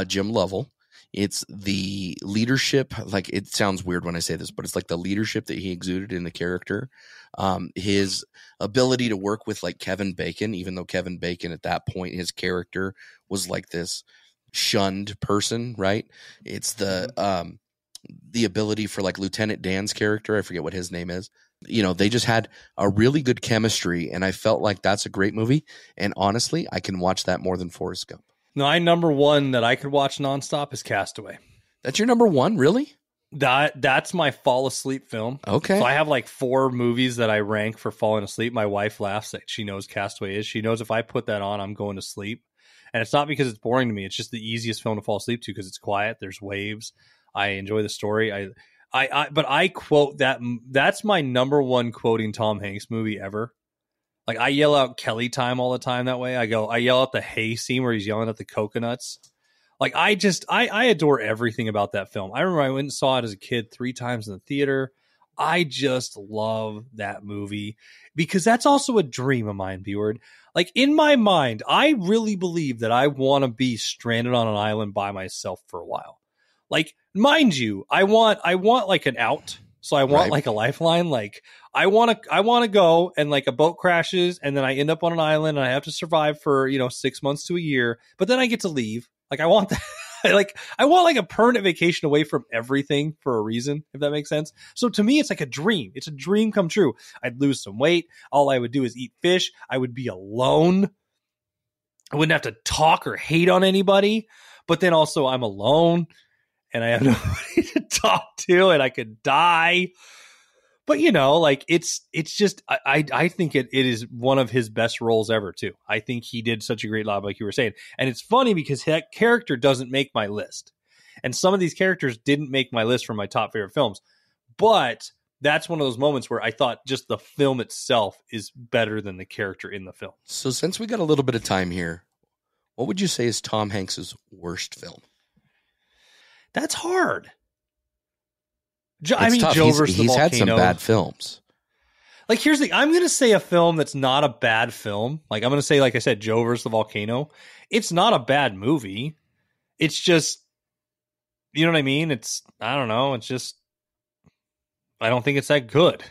Jim Lovell. It's the leadership. Like, it sounds weird when I say this, but it's like the leadership that he exuded in the character. His ability to work with like Kevin Bacon, even though Kevin Bacon at that point, his character was like this shunned person, right? It's the ability for like Lieutenant Dan's character. I forget what his name is. They just had a really good chemistry, and I felt like that's a great movie. And honestly, I can watch that more than Forrest Gump. No, my number one that I could watch nonstop is Castaway. That's your number one, really? That's my fall asleep film. Okay. So I have like 4 movies that I rank for falling asleep. My wife laughs that she knows Castaway is. She knows if I put that on, I'm going to sleep. And it's not because it's boring to me. It's just the easiest film to fall asleep to because it's quiet. There's waves. I enjoy the story. But I quote that. That's my number one quoting Tom Hanks movie ever. Like, I yell out Kelly time all the time that way. I yell out the hay scene where he's yelling at the coconuts. Like, I adore everything about that film. I remember I went and saw it as a kid 3 times in the theater. I just love that movie because that's also a dream of mine, B-Word. Like, in my mind, I really believe that I want to be stranded on an island by myself for a while. Like, mind you, I want like an out. So I want like a lifeline. Like, I want to go, and like a boat crashes and then I end up on an island and I have to survive for, 6 months to a year, but then I get to leave. Like, I want that. I want like a permanent vacation away from everything for a reason, if that makes sense. So to me, it's like a dream. It's a dream come true. I'd lose some weight. All I would do is eat fish. I would be alone. I wouldn't have to talk or hate on anybody, but then also I'm alone and I have nobody to talk to and I could die. But, like, it's just, I think it is one of his best roles ever, too. I think he did such a great job, like you were saying. And it's funny because that character doesn't make my list. And some of these characters didn't make my list for my top favorite films. But that's one of those moments where I thought just the film itself is better than the character in the film. So since we got a little bit of time here, what would you say is Tom Hanks's worst film? That's hard. It's tough. Joe versus the Volcano. He's had some bad films. Like, here's the thing. I'm going to say a film that's not a bad film. Like, I'm going to say, like I said, Joe versus the Volcano. It's not a bad movie. It's just, you know what I mean? I don't know. It's just, I don't think it's that good.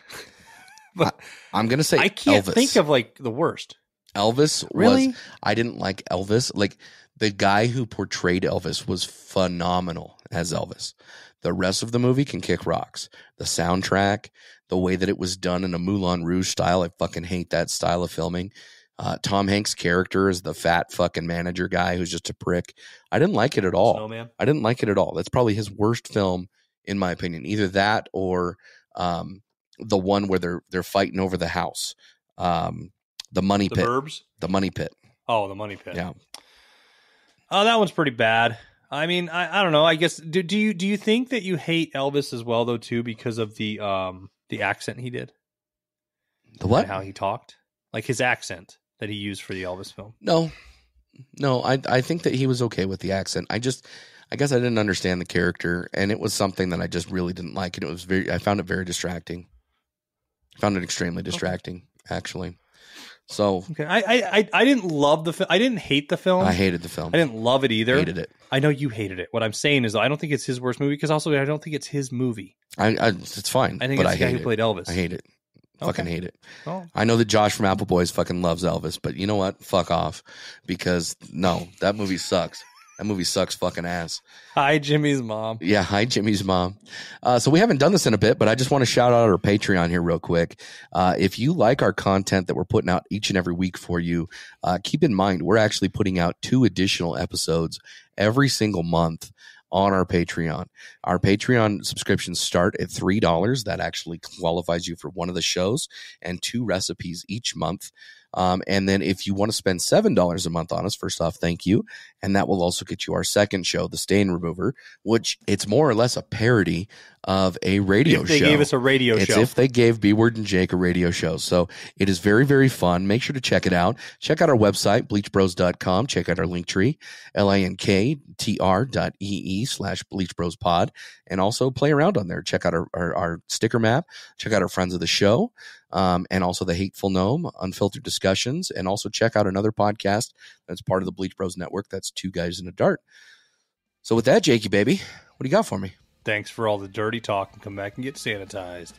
But I'm going to say I can't Elvis. think of, like, the worst. Elvis Really? I didn't like Elvis. Like, the guy who portrayed Elvis was phenomenal as Elvis. The rest of the movie can kick rocks. The soundtrack, the way that it was done in a Moulin Rouge style, I fucking hate that style of filming. Tom Hanks' character is the fat fucking manager guy who's just a prick. I didn't like it at all. Snowman? I didn't like it at all. That's probably his worst film, in my opinion. Either that or the one where they're fighting over the house. The Money Pit. Burbs? The Money Pit. Oh, the Money Pit. Yeah. Oh, that one's pretty bad. I mean, I don't know. I guess do you think that you hate Elvis as well though too because of the accent he did? The what? And how he talked, like his accent that he used for the Elvis film. No. I think that he was okay with the accent. I guess I didn't understand the character, and it was something that I just really didn't like, and I found it very distracting. I found it extremely distracting, actually. So okay, I didn't love the film. I didn't hate the film. I hated the film. I didn't love it either. Hated it. I know you hated it. What I'm saying is, I don't think it's his worst movie because also I don't think it's his movie. It's fine. I think but it's the guy who played Elvis. I hate it. Fucking hate it. Oh. I know that Josh from Apple Boys fucking loves Elvis, but you know what? Fuck off, because no, that movie sucks. That movie sucks fucking ass. Hi, Jimmy's mom. Yeah, hi, Jimmy's mom. So we haven't done this in a bit, but I just want to shout out our Patreon here real quick. If you like our content that we're putting out each and every week for you, keep in mind we're actually putting out 2 additional episodes every single month on our Patreon. Our Patreon subscriptions start at $3. That actually qualifies you for one of the shows and 2 recipes each month. And then if you want to spend $7 a month on us, first off, thank you. And that will also get you our second show, The Stain Remover, which it's more or less a parody of a radio show. If they gave us a radio It's show. if they gave B Word and Jake a radio show. So it is very, very fun. Make sure to check it out. Check out our website, bleachbros.com. Check out our link tree, linktr.ee/bleachbrospod. And also play around on there. Check out our sticker map. Check out our friends of the show. And also the Hateful Gnome, Unfiltered Discussions. And also check out another podcast that's part of the Bleach Bros Network. That's Two Guys in a Dart. So with that, Jakey, baby, what do you got for me? Thanks for all the dirty talk, and come back and get sanitized.